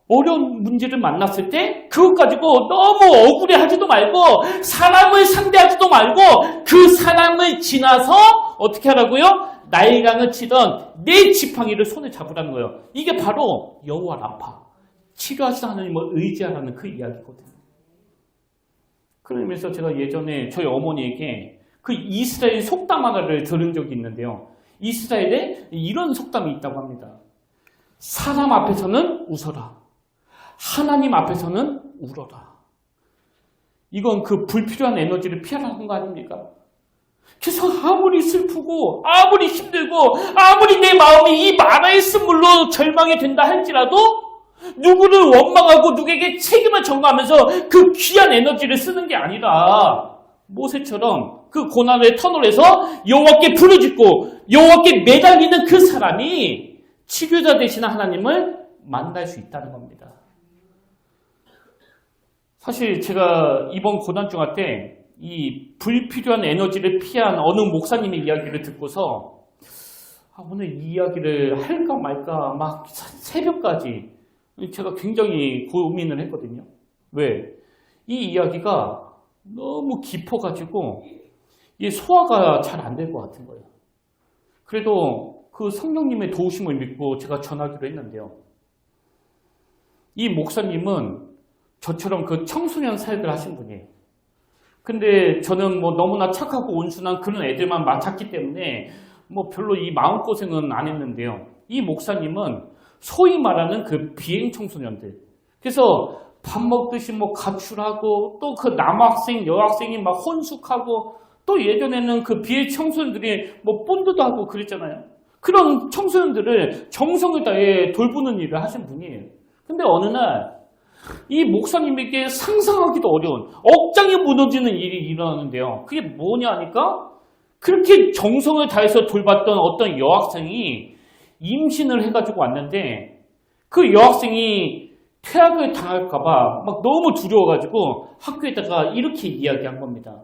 어려운 문제를 만났을 때 그것 가지고 너무 억울해하지도 말고 사람을 상대하지도 말고 그 사람을 지나서 어떻게 하라고요? 나일강을 치던 내 지팡이를 손에 잡으라는 거예요. 이게 바로 여호와 라파, 치료하시는 하나님을 의지하라는 그 이야기거든요. 그런 의미에서 제가 예전에 저희 어머니에게 그 이스라엘 속담 하나를 들은 적이 있는데요. 이스라엘에 이런 속담이 있다고 합니다. 사람 앞에서는 웃어라. 하나님 앞에서는 울어라. 이건 그 불필요한 에너지를 피하라는 거 아닙니까? 그래서 아무리 슬프고 아무리 힘들고 아무리 내 마음이 이 마라의 쓴물로 절망이 된다 할지라도 누구를 원망하고 누구에게 책임을 전가하면서 그 귀한 에너지를 쓰는 게 아니라 모세처럼 그 고난의 터널에서 여호와께 부르짖고 여호와께 매달리는 그 사람이 치료자 되시는 하나님을 만날 수 있다는 겁니다. 사실 제가 이번 고난주가 때 이 불필요한 에너지를 피한 어느 목사님의 이야기를 듣고서 오늘 이 이야기를 할까 말까 막 새벽까지 제가 굉장히 고민을 했거든요. 왜? 이 이야기가 너무 깊어가지고 소화가 잘 안 될 것 같은 거예요. 그래도 그 성령님의 도우심을 믿고 제가 전하기로 했는데요. 이 목사님은 저처럼 그 청소년 사역을 하신 분이에요. 근데 저는 뭐 너무나 착하고 온순한 그런 애들만 맡았기 때문에 뭐 별로 이 마음고생은 안 했는데요. 이 목사님은 소위 말하는 그 비행 청소년들. 그래서 밥 먹듯이 뭐 가출하고 또 그 남학생, 여학생이 막 혼숙하고 또 예전에는 그 비행 청소년들이 뭐 본드도 하고 그랬잖아요. 그런 청소년들을 정성을 다해 돌보는 일을 하신 분이에요. 근데 어느 날 이 목사님에게 상상하기도 어려운 억장이 무너지는 일이 일어나는데요. 그게 뭐냐 하니까 그렇게 정성을 다해서 돌봤던 어떤 여학생이 임신을 해가지고 왔는데 그 여학생이 퇴학을 당할까봐 막 너무 두려워가지고 학교에다가 이렇게 이야기한 겁니다.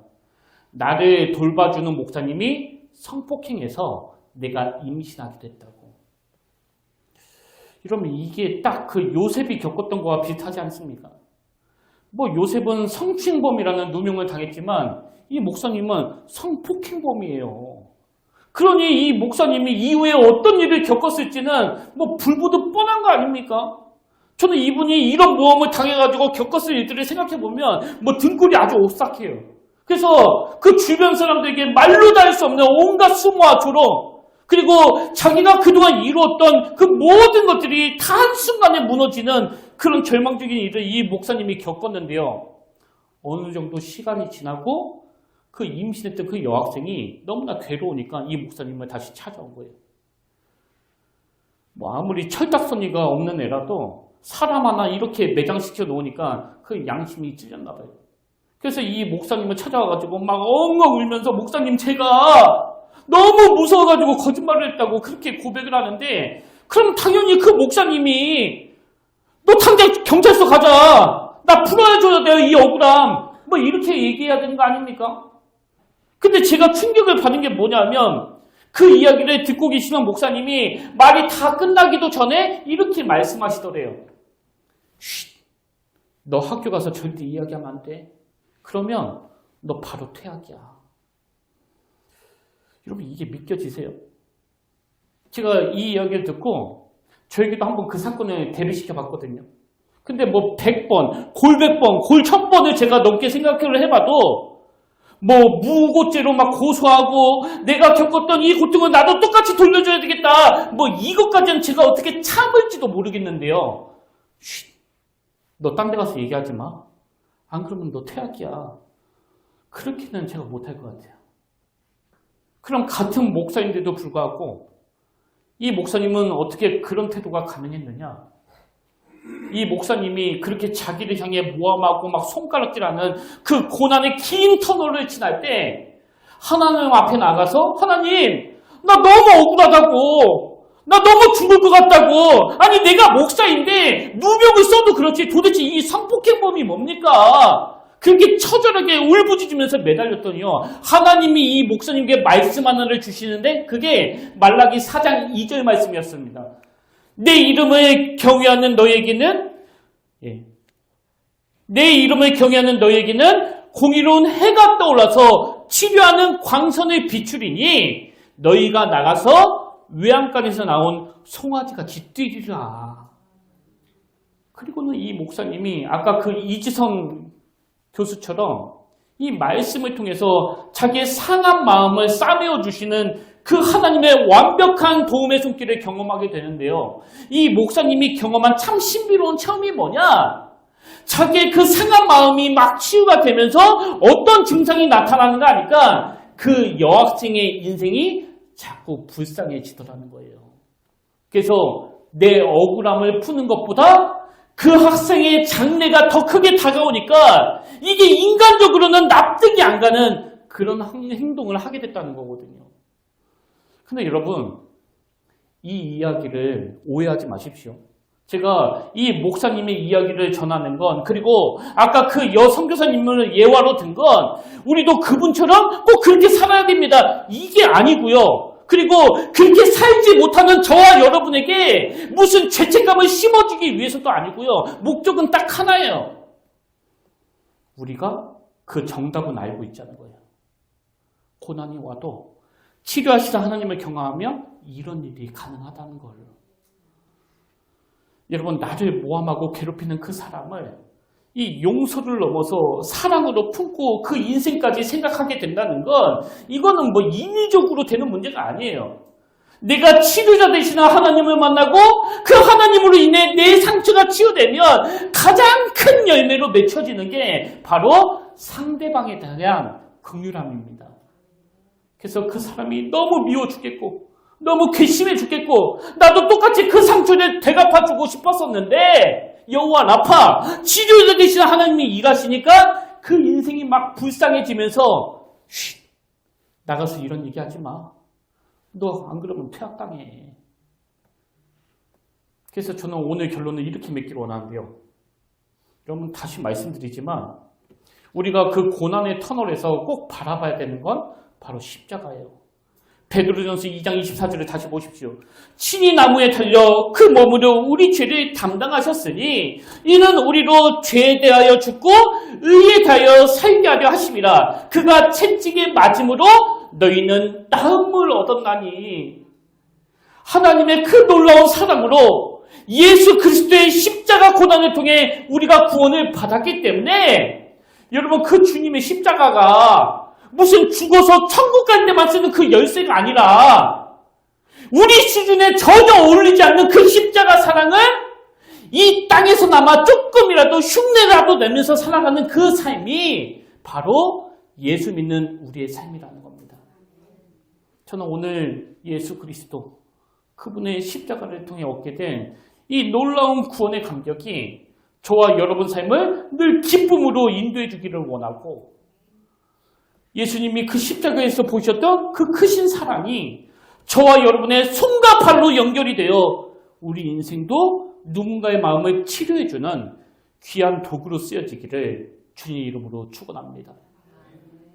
나를 돌봐주는 목사님이 성폭행해서 내가 임신하게 됐다고. 이러면 이게 딱 그 요셉이 겪었던 거와 비슷하지 않습니까? 뭐 요셉은 성추행범이라는 누명을 당했지만 이 목사님은 성폭행범이에요. 그러니 이 목사님이 이후에 어떤 일을 겪었을지는 뭐 불보듯 뻔한 거 아닙니까? 저는 이분이 이런 모험을 당해가지고 겪었을 일들을 생각해보면 뭐 등골이 아주 오싹해요. 그래서 그 주변 사람들에게 말로 다 할 수 없는 온갖 수모와 조롱, 그리고 자기가 그동안 이루었던 그 모든 것들이 다 한순간에 무너지는 그런 절망적인 일을 이 목사님이 겪었는데요. 어느 정도 시간이 지나고 그 임신했던 그 여학생이 너무나 괴로우니까 이 목사님을 다시 찾아온 거예요. 뭐 아무리 철딱서니가 없는 애라도 사람 하나 이렇게 매장시켜 놓으니까 그 양심이 찔렸나 봐요. 그래서 이 목사님을 찾아와가지고 막 엉엉 울면서 목사님 제가 너무 무서워가지고 거짓말을 했다고 그렇게 고백을 하는데, 그럼 당연히 그 목사님이 너 당장 경찰서 가자, 나 풀어줘야 돼요 이 억울함, 뭐 이렇게 얘기해야 되는 거 아닙니까? 근데 제가 충격을 받은 게 뭐냐면 그 이야기를 듣고 계시는 목사님이 말이 다 끝나기도 전에 이렇게 말씀하시더래요. 쉿, 너 학교 가서 절대 이야기하면 안 돼. 그러면 너 바로 퇴학이야. 여러분 이게 믿겨지세요? 제가 이 이야기를 듣고 저에게도 한번 그 사건을 대비시켜 봤거든요. 근데 뭐 100번, 골 100번, 골 1000번을 제가 넘게 생각을 해봐도 무고죄로 막 고소하고 내가 겪었던 이 고통은 나도 똑같이 돌려줘야 되겠다. 이것까지는 제가 어떻게 참을지도 모르겠는데요. 너 딴 데 가서 얘기하지 마. 안 그러면 너 퇴학이야. 그렇게는 제가 못할 것 같아요. 그럼 같은 목사인데도 불구하고 이 목사님은 어떻게 그런 태도가 가능했느냐? 이 목사님이 그렇게 자기를 향해 모함하고 막 손가락질하는 그 고난의 긴 터널을 지날 때 하나님 앞에 나가서 하나님, 나 너무 억울하다고, 나 너무 죽을 것 같다고, 아니 내가 목사인데 누명을 써도 그렇지 도대체 이 성폭행범이 뭡니까? 그렇게 처절하게 울부짖으면서 매달렸더니요, 하나님이 이 목사님께 말씀 하나를 주시는데 그게 말라기 4장 2절 말씀이었습니다. 내 이름을 경외하는 너에게는 공의로운 해가 떠올라서 치료하는 광선을 비추리니 너희가 나가서 외양간에서 나온 송아지같이 뛰리라. 그리고는 이 목사님이 아까 그 이지성 교수처럼 이 말씀을 통해서 자기의 상한 마음을 싸매어 주시는 그 하나님의 완벽한 도움의 손길을 경험하게 되는데요. 이 목사님이 경험한 참 신비로운 체험이 뭐냐? 자기의 그 상한 마음이 막 치유가 되면서 어떤 증상이 나타나는가 하니까 그 여학생의 인생이 자꾸 불쌍해지더라는 거예요. 그래서 내 억울함을 푸는 것보다 그 학생의 장래가 더 크게 다가오니까 이게 인간적으로는 납득이 안 가는 그런 행동을 하게 됐다는 거거든요. 근데 여러분, 이 이야기를 오해하지 마십시오. 제가 이 목사님의 이야기를 전하는 건, 그리고 아까 그 선교사님을 예화로 든 건 우리도 그분처럼 꼭 그렇게 살아야 됩니다. 이게 아니고요. 그리고 그렇게 살지 못하는 저와 여러분에게 무슨 죄책감을 심어주기 위해서도 아니고요. 목적은 딱 하나예요. 우리가 그 정답은 알고 있자는 거예요. 고난이 와도 치료하시다 하나님을 경험하며 이런 일이 가능하다는 걸. 여러분, 나를 모함하고 괴롭히는 그 사람을 이 용서를 넘어서 사랑으로 품고 그 인생까지 생각하게 된다는 건 이거는 인위적으로 되는 문제가 아니에요. 내가 치료자 되시는 하나님을 만나고 그 하나님으로 인해 내 상처가 치유되면 가장 큰 열매로 맺혀지는 게 바로 상대방에 대한 긍휼함입니다. 그래서 그 사람이 너무 미워 죽겠고 너무 괘씸해 죽겠고 나도 똑같이 그 상처를 되갚아주고 싶었었는데 여호와 라파, 치료자 되시는 하나님이 일하시니까 그 인생이 막 불쌍해지면서 나가서 이런 얘기하지 마. 너 안 그러면 퇴학당해. 그래서 저는 오늘 결론을 이렇게 맺기를 원하는데요. 여러분, 다시 말씀드리지만 우리가 그 고난의 터널에서 꼭 바라봐야 되는 건 바로 십자가예요. 베드로전서 2장 24절을 다시 보십시오. 친히 나무에 달려 그 몸으로 우리 죄를 담당하셨으니 이는 우리로 죄에 대하여 죽고 의에 대하여 살게 하려 하심이라. 그가 채찍에 맞음으로 너희는 나음을 얻었나니. 하나님의 그 놀라운 사랑으로 예수 그리스도의 십자가 고난을 통해 우리가 구원을 받았기 때문에 여러분, 그 주님의 십자가가 무슨 죽어서 천국 갈 때만 쓰는 그 열쇠가 아니라 우리 수준에 전혀 어울리지 않는 그 십자가 사랑을 이 땅에서나마 조금이라도 흉내라도 내면서 살아가는 그 삶이 바로 예수 믿는 우리의 삶이라는 겁니다. 저는 오늘 예수 그리스도 그분의 십자가를 통해 얻게 된 이 놀라운 구원의 감격이 저와 여러분 삶을 늘 기쁨으로 인도해 주기를 원하고, 예수님이 그 십자가에서 보셨던 그 크신 사랑이 저와 여러분의 손과 발로 연결이 되어 우리 인생도 누군가의 마음을 치료해주는 귀한 도구로 쓰여지기를 주님의 이름으로 축원합니다.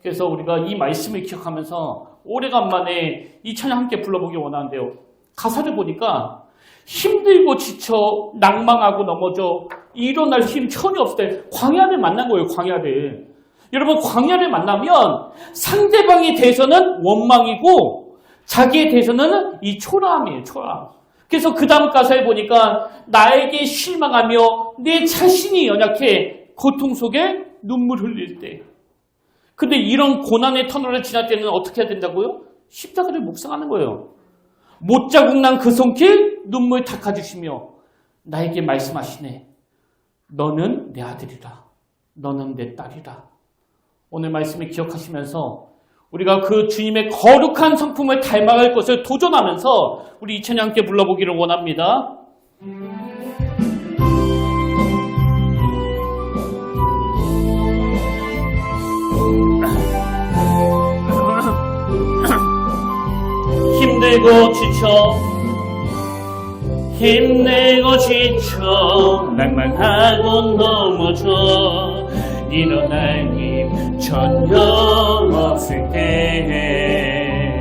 그래서 우리가 이 말씀을 기억하면서 오래간만에 이 찬양 함께 불러보기 원하는데요. 가사를 보니까 힘들고 지쳐 낭망하고 넘어져 일어날 힘 전혀 없을 때 광야를 만난 거예요. 광야를. 여러분, 광야를 만나면 상대방에 대해서는 원망이고 자기에 대해서는 이 초라함이에요. 초라함. 그래서 그 다음 가사에 보니까 나에게 실망하며 내 자신이 연약해 고통 속에 눈물 흘릴 때, 근데 이런 고난의 터널을 지날 때는 어떻게 해야 된다고요? 십자가를 묵상하는 거예요. 못 자국 난 그 손길 눈물 닦아주시며 나에게 말씀하시네. 너는 내 아들이라. 너는 내 딸이라. 오늘 말씀을 기억하시면서 우리가 그 주님의 거룩한 성품을 닮아갈 것을 도전하면서 우리 이 찬양 함께 불러보기를 원합니다. 힘내고 지쳐 낭망하고 넘어져 일어날 힘 전혀 없을 때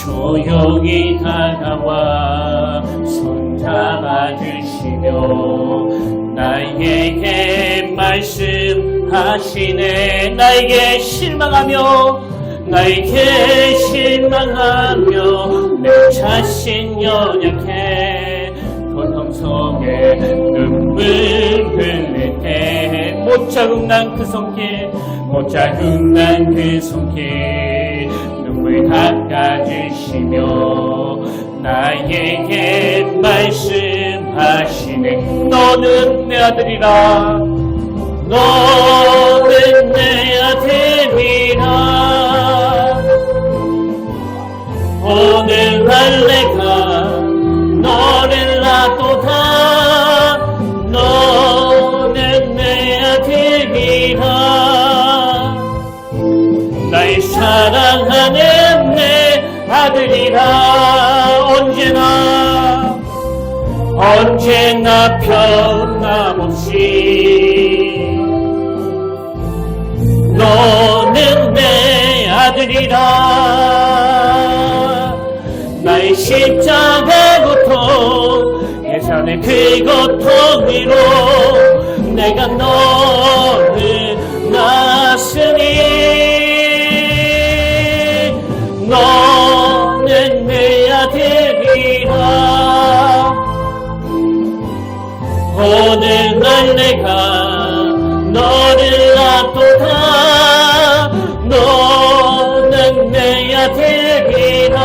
조용히 다가와 손잡아주시며 나에게 말씀하시네. 나에게 실망하며 내 자신 연약해 고통 속에 눈물 흘릴 때 못 자국 난 그 손길 눈물 닦아주시며 나에게 말씀하시네. 너는 내 아들이라. 너는 내 아들이라. 오늘 날 내가 너를 놔도다. 너는 내 아들이라. 날 사랑하는 내 아들이라. 언제나 변함없이 너는 내 아들이라. 나의 십자가 고통 예산의 그 고통으로 내가 너를 낳았으니 너는 내 아들이라. 오늘 날 내가 너를 낳도다. 너는 내 아들이라.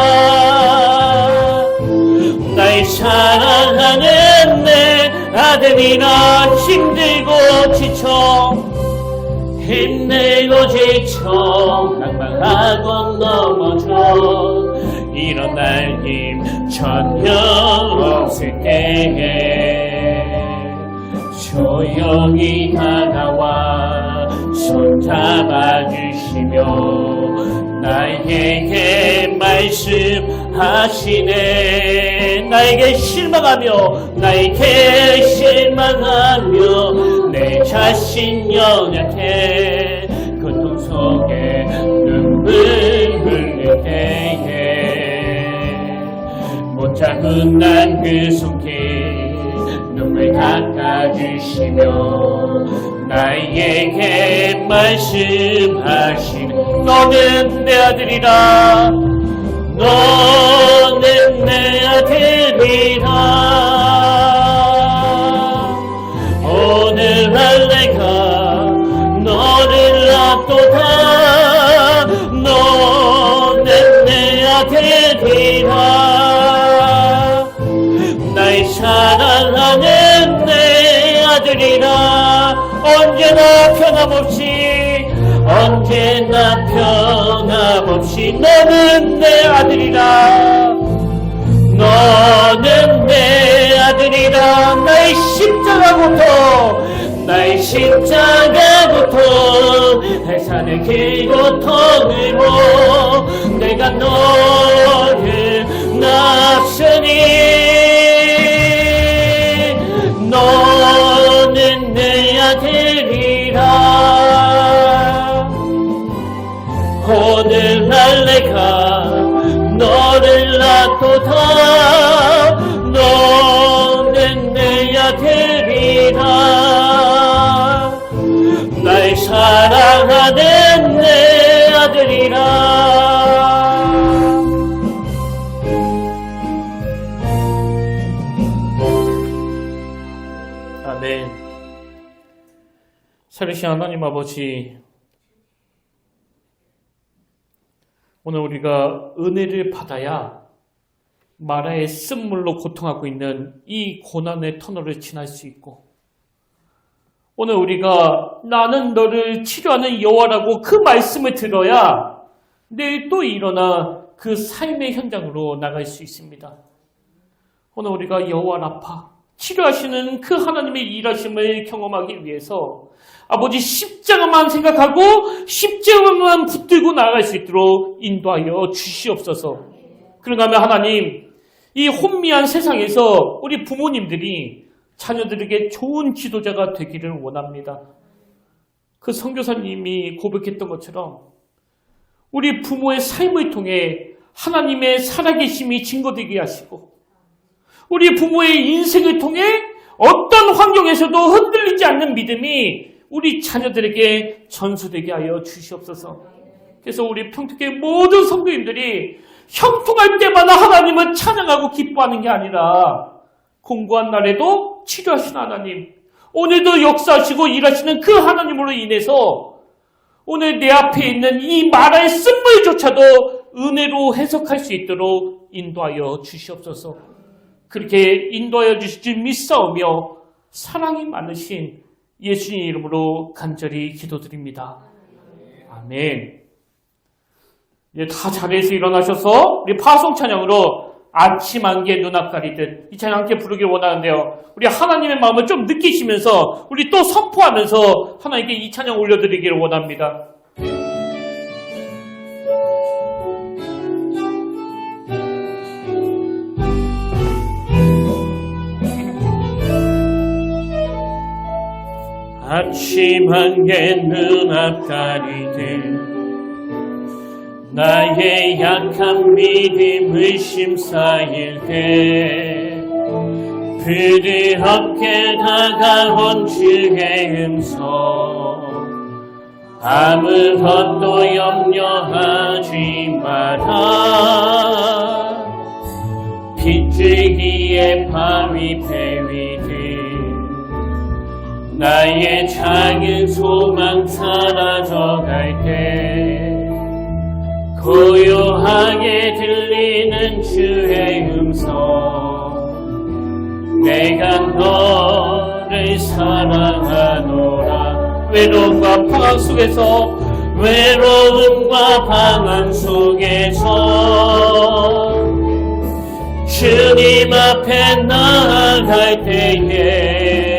날 사랑하는 내 아들이라. 힘내고 지쳐 낭망하고 넘어져 일어날 힘 전혀 없을 때에 조용히 다가와 손잡아주시며 나에게 말씀하시네. 나에게 실망하며 내 자신 연약해 고통 속에 눈물 흘릴 때에 못 잡은 난 그 손길 눈물 닦아주시며 나에게 말씀하시네. 너는 내 아들이라. 너는 내 아들이라. 오늘 날 내가 너를 낳도다. 너는 내 아들이라. 날 사랑하는 내 아들이라. 언제나 변함없이 너는 내 아들이라. 너는 내 아들이라. 나의 십자가부터 해산의 그 고통으로 내가 너를 낳았으니 너는 내 아들이라. 오늘 날 내가 너를 낳도다. 너는 내 아들이라. 날 사랑하는 내 아들이라. 아멘. 살으신 하나님 아버지, 오늘 우리가 은혜를 받아야 마라의 쓴물로 고통하고 있는 이 고난의 터널을 지날 수 있고, 오늘 우리가 나는 너를 치료하는 여호와라고 그 말씀을 들어야 내일 또 일어나 그 삶의 현장으로 나갈 수 있습니다. 오늘 우리가 여호와 라파, 치료하시는 그 하나님의 일하심을 경험하기 위해서 아버지 십자가만 생각하고 십자가만 붙들고 나아갈 수 있도록 인도하여 주시옵소서. 그런가 하면 하나님, 이 혼미한 세상에서 우리 부모님들이 자녀들에게 좋은 지도자가 되기를 원합니다. 그 선교사님이 고백했던 것처럼 우리 부모의 삶을 통해 하나님의 살아계심이 증거되게 하시고, 우리 부모의 인생을 통해 어떤 환경에서도 흔들리지 않는 믿음이 우리 자녀들에게 전수되게 하여 주시옵소서. 그래서 우리 평택의 모든 성도님들이 형통할 때마다 하나님을 찬양하고 기뻐하는 게 아니라 공고한 날에도 치료하신 하나님, 오늘도 역사하시고 일하시는 그 하나님으로 인해서 오늘 내 앞에 있는 이 마라의 쓴물조차도 은혜로 해석할 수 있도록 인도하여 주시옵소서. 그렇게 인도하여 주실 줄 믿사오며 사랑이 많으신 예수님 이름으로 간절히 기도드립니다. 아멘. 이제 다 자리에서 일어나셔서 우리 파송 찬양으로 아침 안개 눈앞 가리듯 이 찬양 함께 부르길 원하는데요. 우리 하나님의 마음을 좀 느끼시면서 우리 또 선포하면서 하나님께 이 찬양 올려드리기를 원합니다. 아침 안개 눈앞 가리듯 나의 약한 믿음을 심사일 때 부드럽게 다가온 주의 음성, 아무것도 염려하지 마라. 빗줄기에 바위 배위듯 나의 작은 소망 사라져갈 때 고요하게 들리는 주의 음성, 내가 너를 사랑하노라. 외로움과 방황 속에서, 외로움과 방황 속에서 주님 앞에 나아갈 때에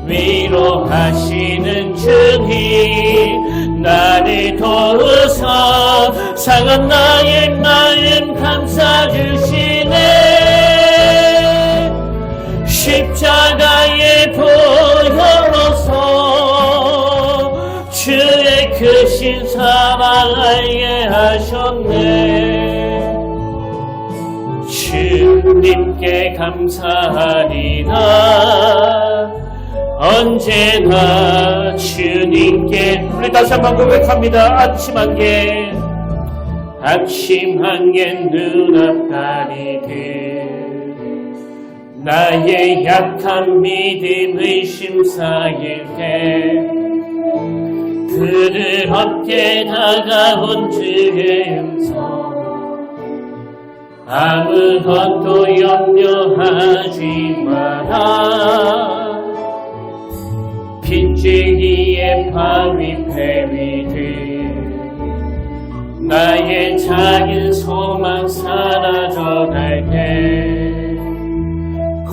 위로하시는 주님, 나를 도우사 상한 나의 마음 감싸주시네. 십자가의 보혈로서 주의 크신 사랑 알게 하셨네. 주님께 감사하리라. 언제나 주님께. 우리 다시 한번 고백합니다. 아침 안개, 아침 안개 눈앞 가리듯 나의 약한 믿음의 심사일 때 부드럽게 다가온 주의 음성, 아무것도 염려하지 마라. 빗줄기에 바위 배위듯 나의 작은 소망 사라져갈 때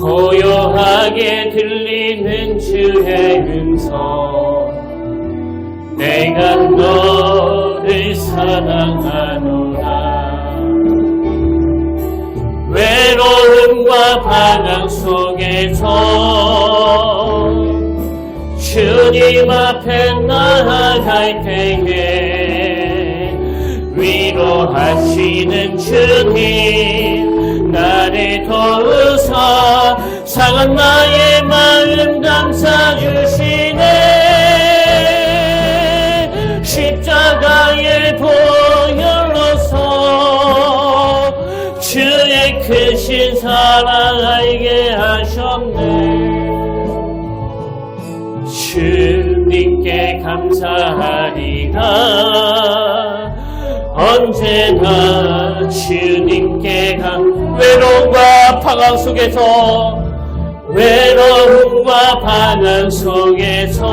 고요하게 들리는 주의 음성, 내가 너를 사랑하노라. 외로움과 방황 속에서 주님 앞에 나아갈 때에 위로하시는 주님, 나를 도우사 상한 나의 마음 감싸주시네. 십자가의 보혈로서 주의 크신 사랑 알게 하셨네. 주님께 감사하리라. 언제나 주님께 외로움과 방황 속에서 외로움과 방황 속에서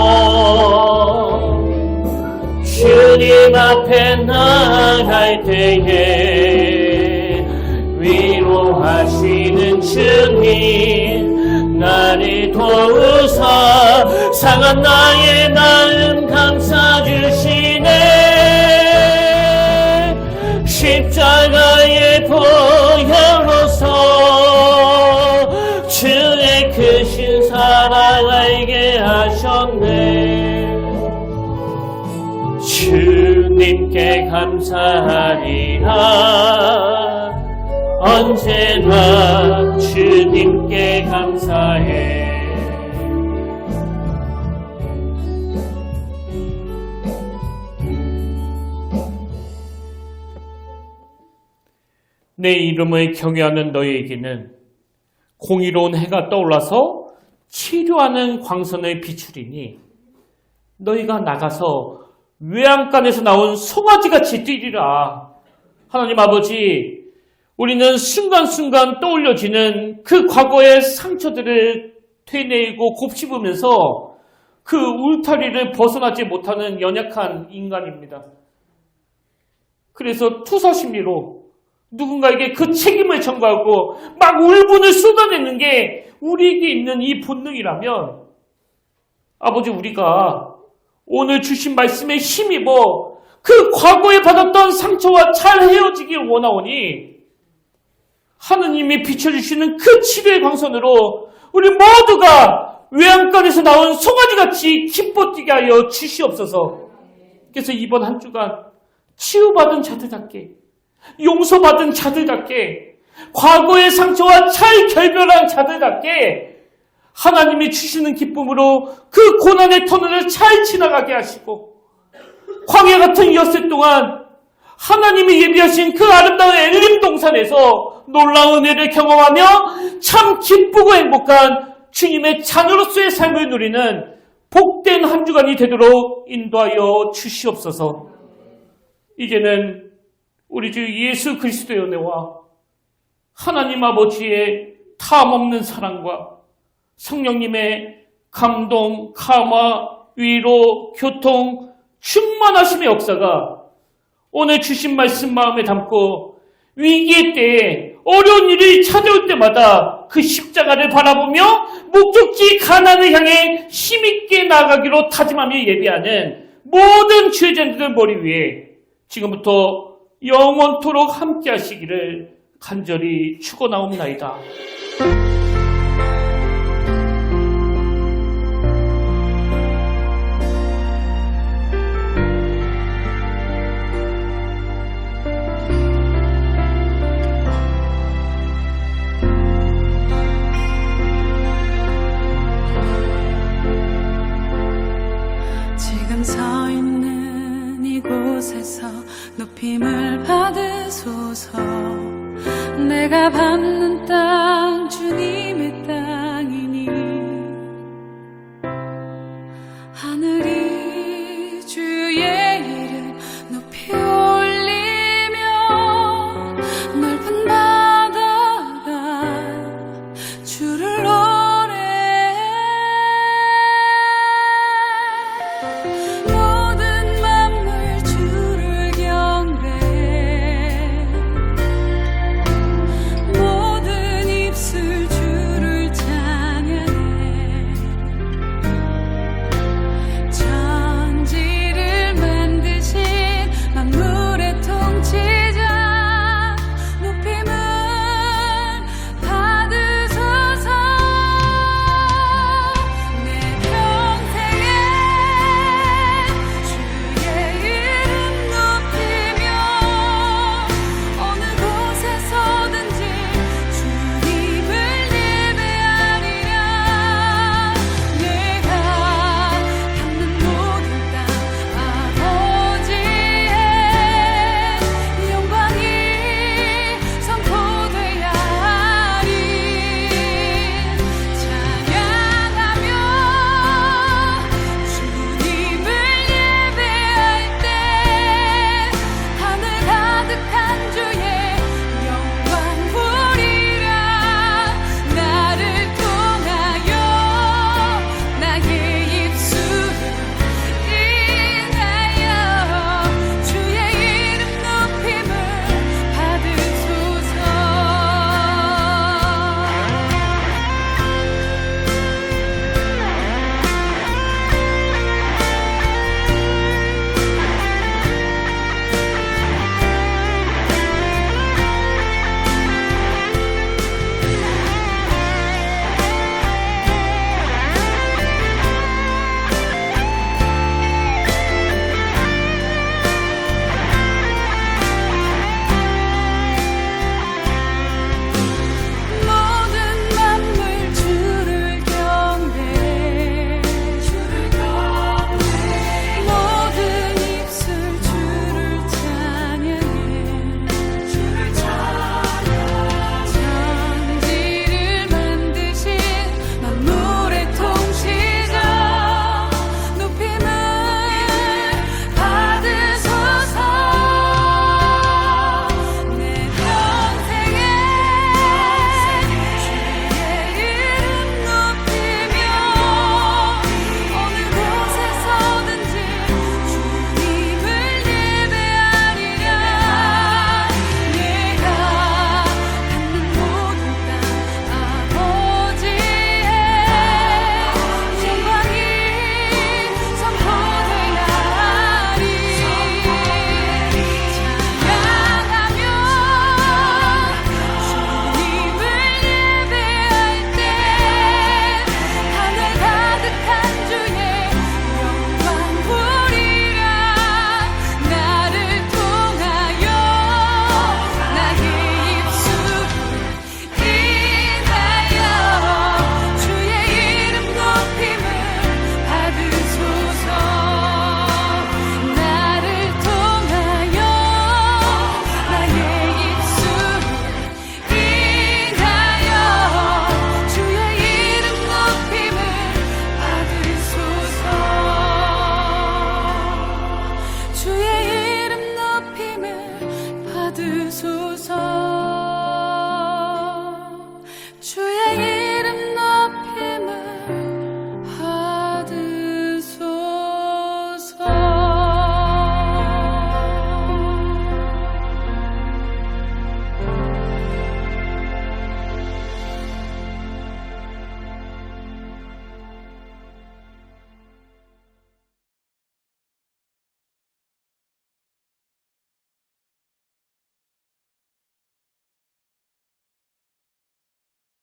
주님 앞에 나갈 때에 위로하시는 주님 나를 도우사 상한 나의 나음 감싸 주시네 십자가의 보혈로서 주의 크신 사랑 알게 하셨네 주님께 감사하리라 언제나 주님께 감사해 내 이름을 경외하는 너희에게는 공의로운 해가 떠올라서 치료하는 광선을 비추리니 너희가 나가서 외양간에서 나온 송아지같이 뛰리라. 하나님 아버지, 우리는 순간순간 떠올려지는 그 과거의 상처들을 되뇌이고 곱씹으면서 그 울타리를 벗어나지 못하는 연약한 인간입니다. 그래서 투사심리로 누군가에게 그 책임을 전가하고 막 울분을 쏟아내는 게 우리에게 있는 이 본능이라면 아버지 우리가 오늘 주신 말씀에 힘입어 그 과거에 받았던 상처와 잘 헤어지길 원하오니 하느님이 비춰주시는 그 치료의 광선으로 우리 모두가 외양간에서 나온 송아지같이 기뻐 뛰게 하여 주시옵소서. 그래서 이번 한 주간 치유받은 자들답게 용서받은 자들답게 과거의 상처와 잘 결별한 자들답게 하나님이 주시는 기쁨으로 그 고난의 터널을 잘 지나가게 하시고 광야 같은 엿새 동안 하나님이 예비하신 그 아름다운 엘림 동산에서 놀라운 은혜를 경험하며 참 기쁘고 행복한 주님의 자녀로서의 삶을 누리는 복된 한 주간이 되도록 인도하여 주시옵소서. 이제는 우리 주 예수 그리스도의 은혜와 하나님 아버지의 탐없는 사랑과 성령님의 감동, 감화, 위로, 교통, 충만하심의 역사가 오늘 주신 말씀 마음에 담고 위기의 때에 어려운 일이 찾아올 때마다 그 십자가를 바라보며 목적지 가나안을 향해 힘있게 나아가기로 다짐하며 예비하는 모든 죄자들 머리 위에 지금부터 영원토록 함께 하시기를 간절히 축원하옵나이다. 지금 서 있는 이곳에서 높임을 받으소서. 내가 밟는 땅 주님의 땅